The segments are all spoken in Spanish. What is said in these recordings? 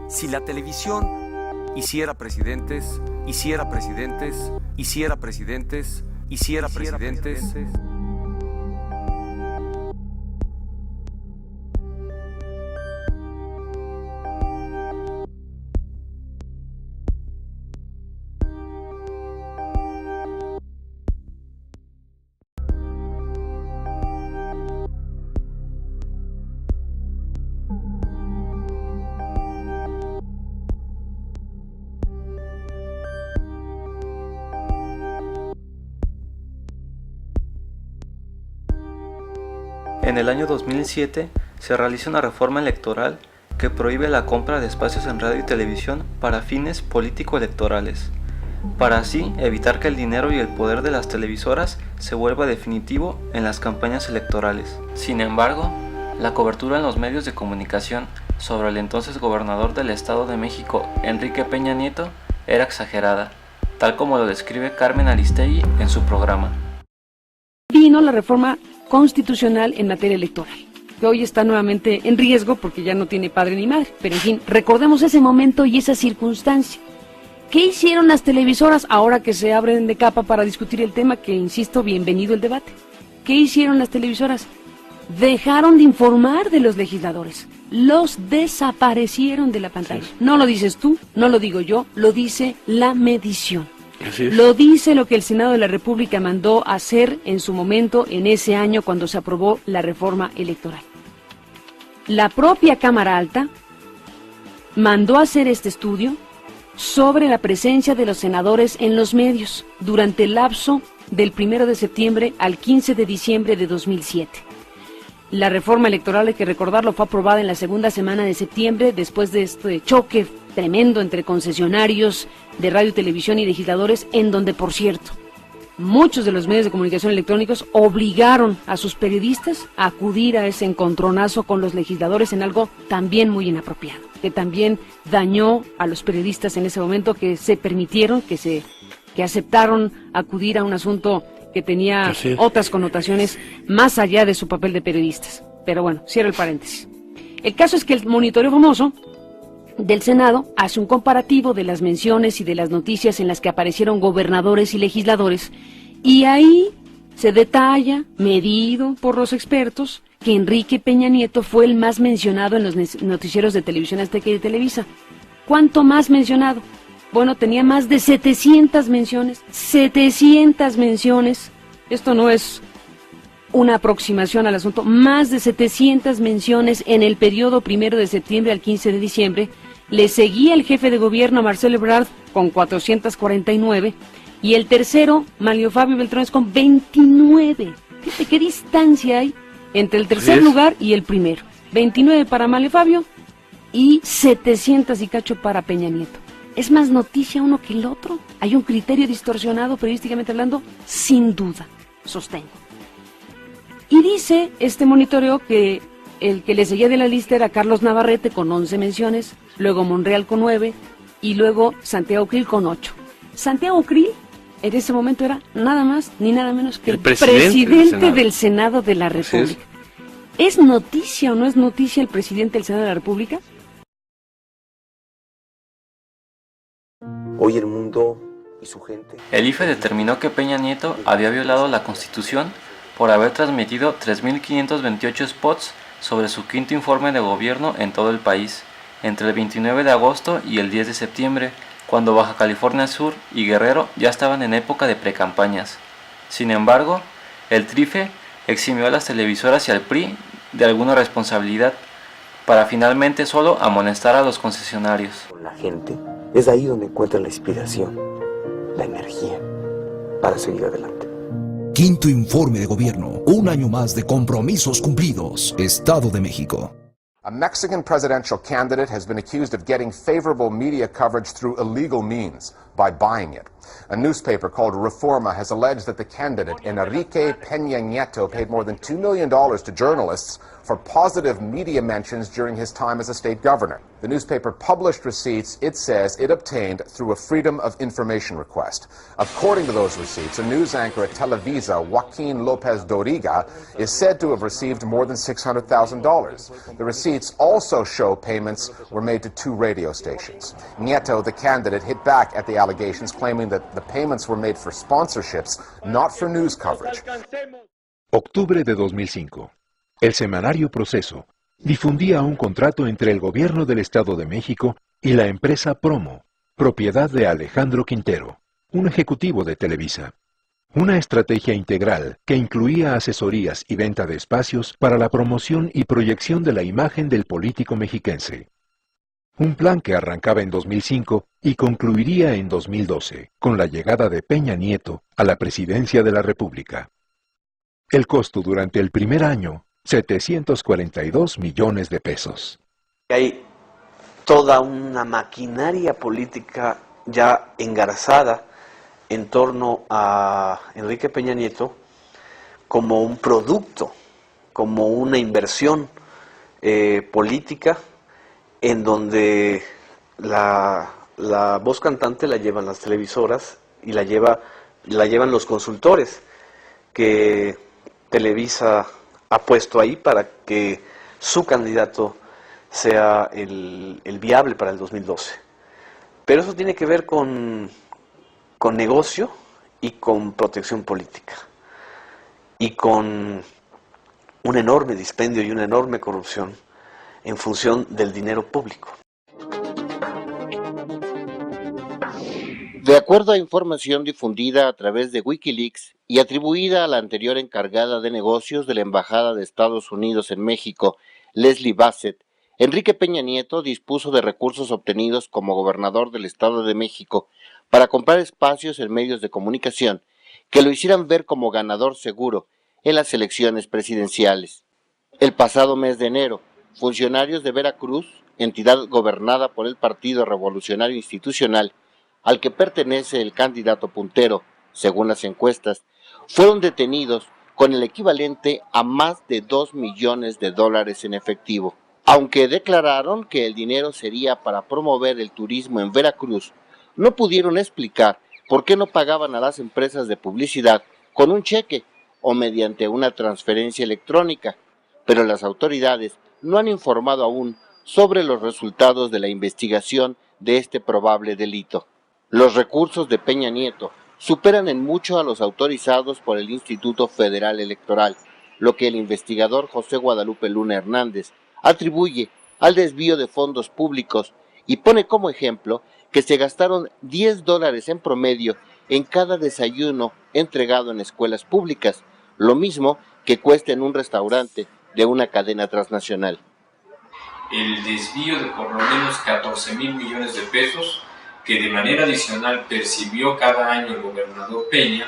Si la televisión hiciera presidentes, hiciera presidentes, hiciera presidentes, hiciera presidentes. En el año 2007 se realiza una reforma electoral que prohíbe la compra de espacios en radio y televisión para fines político-electorales, para así evitar que el dinero y el poder de las televisoras se vuelva definitivo en las campañas electorales. Sin embargo, la cobertura en los medios de comunicación sobre el entonces gobernador del Estado de México, Enrique Peña Nieto, era exagerada, tal como lo describe Carmen Aristegui en su programa. Vino la reforma constitucional en materia electoral, que hoy está nuevamente en riesgo porque ya no tiene padre ni madre, pero en fin, recordemos ese momento y esa circunstancia. ¿Qué hicieron las televisoras ahora que se abren de capa para discutir el tema? Que, insisto, bienvenido el debate. ¿Qué hicieron las televisoras? Dejaron de informar de los legisladores, los desaparecieron de la pantalla. Sí. No lo dices tú, no lo digo yo, lo dice la medición. Lo dice lo que el Senado de la República mandó hacer en su momento, en ese año cuando se aprobó la reforma electoral. La propia Cámara Alta mandó hacer este estudio sobre la presencia de los senadores en los medios durante el lapso del 1 de septiembre al 15 de diciembre de 2007. La reforma electoral, hay que recordarlo, fue aprobada en la segunda semana de septiembre, después de este choque tremendo entre concesionarios de radio, televisión y legisladores, en donde, por cierto, muchos de los medios de comunicación electrónicos obligaron a sus periodistas a acudir a ese encontronazo con los legisladores en algo también muy inapropiado, que también dañó a los periodistas en ese momento, que se permitieron, que aceptaron acudir a un asunto que tenía otras connotaciones más allá de su papel de periodistas. Pero bueno, cierro el paréntesis. El caso es que el monitoreo famoso del Senado hace un comparativo de las menciones y de las noticias en las que aparecieron gobernadores y legisladores, y ahí se detalla, medido por los expertos, que Enrique Peña Nieto fue el más mencionado en los noticieros de Televisión Azteca y de Televisa. ¿Cuánto más mencionado? Bueno, tenía más de 700 menciones, 700 menciones. Esto no es una aproximación al asunto, más de 700 menciones en el periodo 1 de septiembre al 15 de diciembre. Le seguía el jefe de gobierno, Marcelo Ebrard, con 449, y el tercero, Manlio Fabio Beltrones, con 29. Fíjate qué distancia hay entre el tercer lugar y el primero. 29 para Manlio Fabio y 700 y cacho para Peña Nieto. ¿Es más noticia uno que el otro? ¿Hay un criterio distorsionado periodísticamente hablando? Sin duda, sostengo. Y dice este monitoreo que el que le seguía de la lista era Carlos Navarrete con 11 menciones, luego Monreal con 9 y luego Santiago Krill con 8. Santiago Krill en ese momento era nada más ni nada menos que el presidente del Senado de la República. ¿Es noticia o no es noticia el presidente del Senado de la República? Hoy el mundo y su gente. El IFE determinó que Peña Nieto había violado la Constitución por haber transmitido 3.528 spots sobre su quinto informe de gobierno en todo el país, entre el 29 de agosto y el 10 de septiembre, cuando Baja California Sur y Guerrero ya estaban en época de precampañas. Sin embargo, el TRIFE eximió a las televisoras y al PRI de alguna responsabilidad, para finalmente solo amonestar a los concesionarios. Con la gente, es ahí donde encuentran la inspiración, la energía, para seguir adelante. Quinto informe de gobierno, un año más de compromisos cumplidos. Estado de México. A Mexican presidential candidate has been accused of getting favorable media coverage through illegal means. by buying it. A newspaper called Reforma has alleged that the candidate Enrique Peña Nieto paid more than $2 million to journalists for positive media mentions during his time as a state governor. The newspaper published receipts it says it obtained through a Freedom of Information request. According to those receipts, a news anchor at Televisa, Joaquin Lopez Doriga, is said to have received more than $600,000. The receipts also show payments were made to 2 radio stations. Nieto, the candidate, hit back at the allegations, claiming that the payments were made for sponsorships, not for news coverage. Octubre de 2005. El semanario Proceso difundía un contrato entre el gobierno del Estado de México y la empresa Promo, propiedad de Alejandro Quintero, un ejecutivo de Televisa. Una estrategia integral que incluía asesorías y venta de espacios para la promoción y proyección de la imagen del político mexiquense. Un plan que arrancaba en 2005 y concluiría en 2012, con la llegada de Peña Nieto a la presidencia de la República. El costo durante el primer año, 742 millones de pesos. Hay toda una maquinaria política ya engarzada en torno a Enrique Peña Nieto como un producto, como una inversión política en donde la voz cantante la llevan las televisoras y la llevan los consultores que Televisa ha puesto ahí para que su candidato sea el viable para el 2012. Pero eso tiene que ver con negocio y con protección política y con un enorme dispendio y una enorme corrupción en función del dinero público. De acuerdo a información difundida a través de Wikileaks y atribuida a la anterior encargada de negocios de la Embajada de Estados Unidos en México, Leslie Bassett, Enrique Peña Nieto dispuso de recursos obtenidos como gobernador del Estado de México para comprar espacios en medios de comunicación que lo hicieran ver como ganador seguro en las elecciones presidenciales. El pasado mes de enero, funcionarios de Veracruz, entidad gobernada por el Partido Revolucionario Institucional, al que pertenece el candidato puntero, según las encuestas, fueron detenidos con el equivalente a más de $2 millones en efectivo. Aunque declararon que el dinero sería para promover el turismo en Veracruz, no pudieron explicar por qué no pagaban a las empresas de publicidad con un cheque o mediante una transferencia electrónica, pero las autoridades no han informado aún sobre los resultados de la investigación de este probable delito. Los recursos de Peña Nieto superan en mucho a los autorizados por el Instituto Federal Electoral, lo que el investigador José Guadalupe Luna Hernández atribuye al desvío de fondos públicos y pone como ejemplo que se gastaron $10 en promedio en cada desayuno entregado en escuelas públicas, lo mismo que cuesta en un restaurante de una cadena transnacional. El desvío de por lo menos 14,000 millones de pesos que de manera adicional percibió cada año el gobernador Peña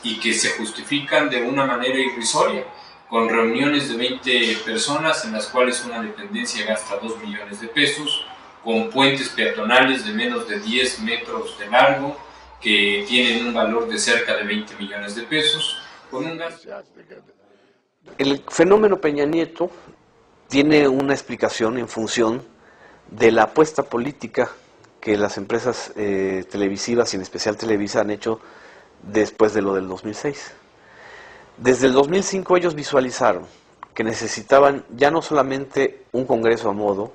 y que se justifican de una manera irrisoria, con reuniones de 20 personas en las cuales una dependencia gasta 2 millones de pesos, con puentes peatonales de menos de 10 metros de largo que tienen un valor de cerca de 20 millones de pesos, con un gasto. El fenómeno Peña Nieto tiene una explicación en función de la apuesta política que las empresas televisivas y en especial Televisa han hecho después de lo del 2006. Desde el 2005 ellos visualizaron que necesitaban ya no solamente un Congreso a modo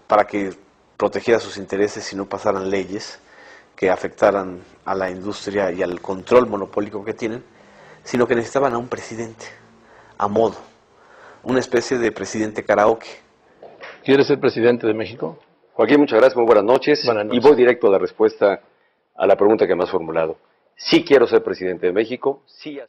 para que protegiera sus intereses y no pasaran leyes que afectaran a la industria y al control monopólico que tienen, sino que necesitaban a un presidente a modo, una especie de presidente karaoke. ¿Quieres ser presidente de México? Joaquín, muchas gracias, muy buenas noches. Buenas noches. Y voy directo a la respuesta a la pregunta que me has formulado. Sí quiero ser presidente de México, sí.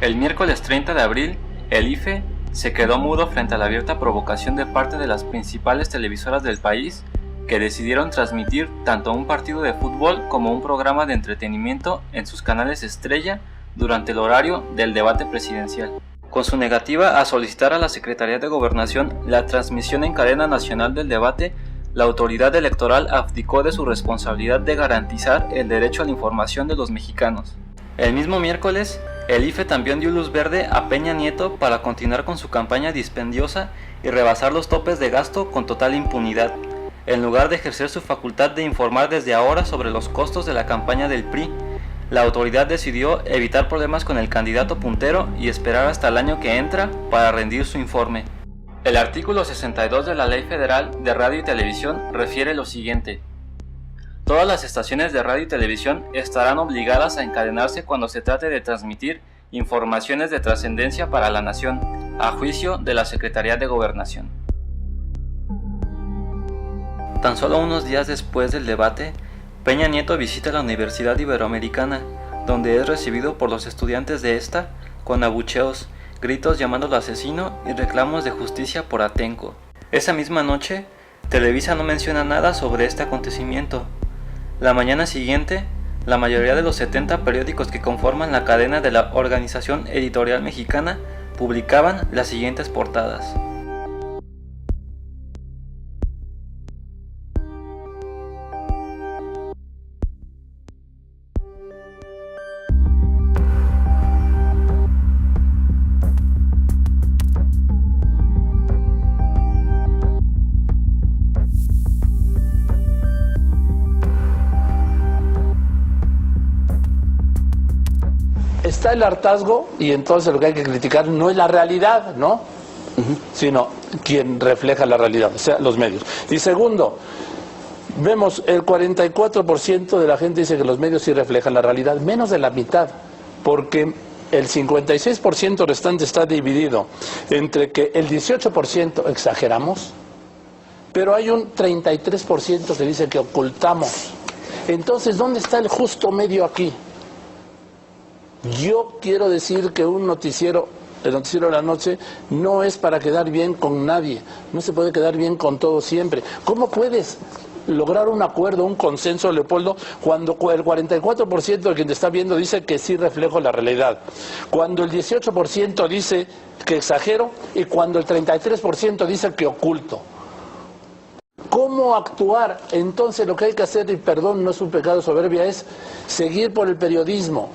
El miércoles 30 de abril, el IFE se quedó mudo frente a la abierta provocación de parte de las principales televisoras del país que decidieron transmitir tanto un partido de fútbol como un programa de entretenimiento en sus canales estrella durante el horario del debate presidencial. Con su negativa a solicitar a la Secretaría de Gobernación la transmisión en cadena nacional del debate, la autoridad electoral abdicó de su responsabilidad de garantizar el derecho a la información de los mexicanos. El mismo miércoles, el IFE también dio luz verde a Peña Nieto para continuar con su campaña dispendiosa y rebasar los topes de gasto con total impunidad, en lugar de ejercer su facultad de informar desde ahora sobre los costos de la campaña del PRI. La autoridad decidió evitar problemas con el candidato puntero y esperar hasta el año que entra para rendir su informe. El artículo 62 de la Ley Federal de Radio y Televisión refiere lo siguiente: todas las estaciones de radio y televisión estarán obligadas a encadenarse cuando se trate de transmitir informaciones de trascendencia para la nación, a juicio de la Secretaría de Gobernación. Tan solo unos días después del debate, Peña Nieto visita la Universidad Iberoamericana, donde es recibido por los estudiantes de esta con abucheos, gritos llamándolo asesino y reclamos de justicia por Atenco. Esa misma noche, Televisa no menciona nada sobre este acontecimiento. La mañana siguiente, la mayoría de los 70 periódicos que conforman la cadena de la Organización Editorial Mexicana publicaban las siguientes portadas. Está el hartazgo y entonces lo que hay que criticar no es la realidad, ¿no? Sino quien refleja la realidad, o sea, los medios. Y segundo, vemos el 44% de la gente dice que los medios sí reflejan la realidad, menos de la mitad, porque el 56% restante está dividido entre que el 18% exageramos, pero hay un 33% que dice que ocultamos. Entonces, ¿dónde está el justo medio aquí? Yo quiero decir que un noticiero, el noticiero de la noche, no es para quedar bien con nadie. No se puede quedar bien con todo siempre. ¿Cómo puedes lograr un acuerdo, un consenso, Leopoldo, cuando el 44% de quien te está viendo dice que sí reflejo la realidad? Cuando el 18% dice que exagero y cuando el 33% dice que oculto. ¿Cómo actuar? Entonces lo que hay que hacer, y perdón, no es un pecado soberbia, es seguir por el periodismo.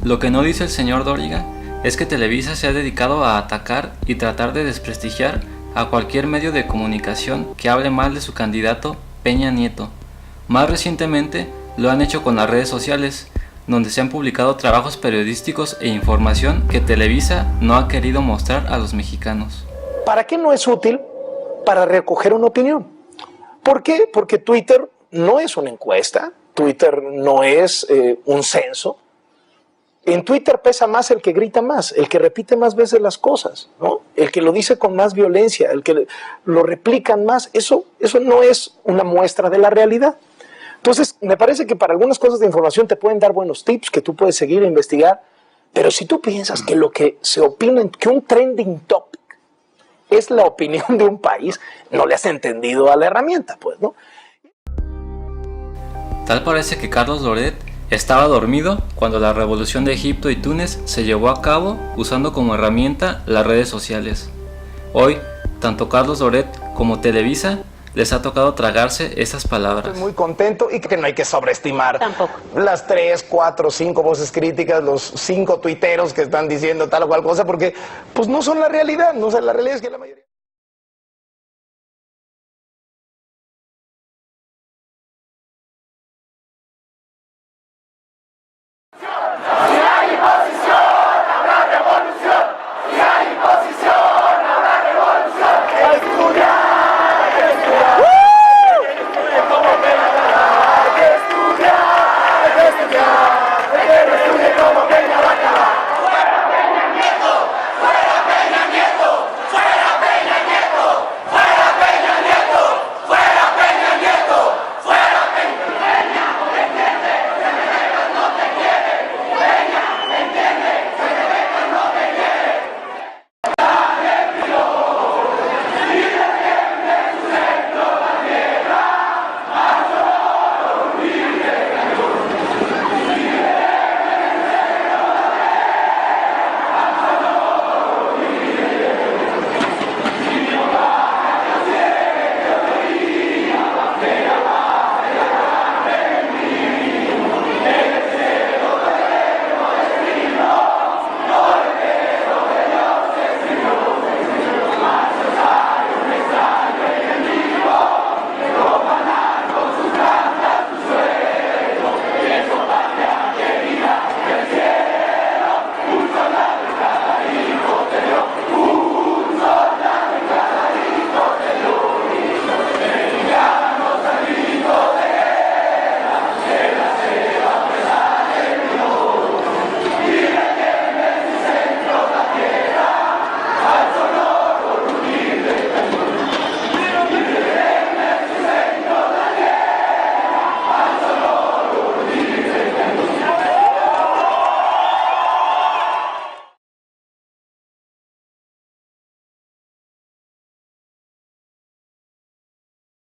Lo que no dice el señor Dóriga es que Televisa se ha dedicado a atacar y tratar de desprestigiar a cualquier medio de comunicación que hable mal de su candidato Peña Nieto. Más recientemente lo han hecho con las redes sociales, donde se han publicado trabajos periodísticos e información que Televisa no ha querido mostrar a los mexicanos. ¿Para qué no es útil? Para recoger una opinión. ¿Por qué? Porque Twitter no es una encuesta, Twitter no es un censo. En Twitter pesa más el que grita más, el que repite más veces las cosas, ¿no? El que lo dice con más violencia, el que lo replican más. Eso no es una muestra de la realidad. Entonces, me parece que para algunas cosas de información te pueden dar buenos tips que tú puedes seguir e investigar, pero si tú piensas que lo que se opina, que un trending topic es la opinión de un país, no le has entendido a la herramienta, pues, ¿no? Tal parece que Carlos Loret estaba dormido cuando la revolución de Egipto y Túnez se llevó a cabo usando como herramienta las redes sociales. Hoy, tanto Carlos Loret como Televisa les ha tocado tragarse esas palabras. Estoy muy contento y que no hay que sobreestimar tampoco las 3, 4, 5 voces críticas, los 5 tuiteros que están diciendo tal o cual cosa, porque pues no son la realidad, no, o sea, la realidad es que la mayoría...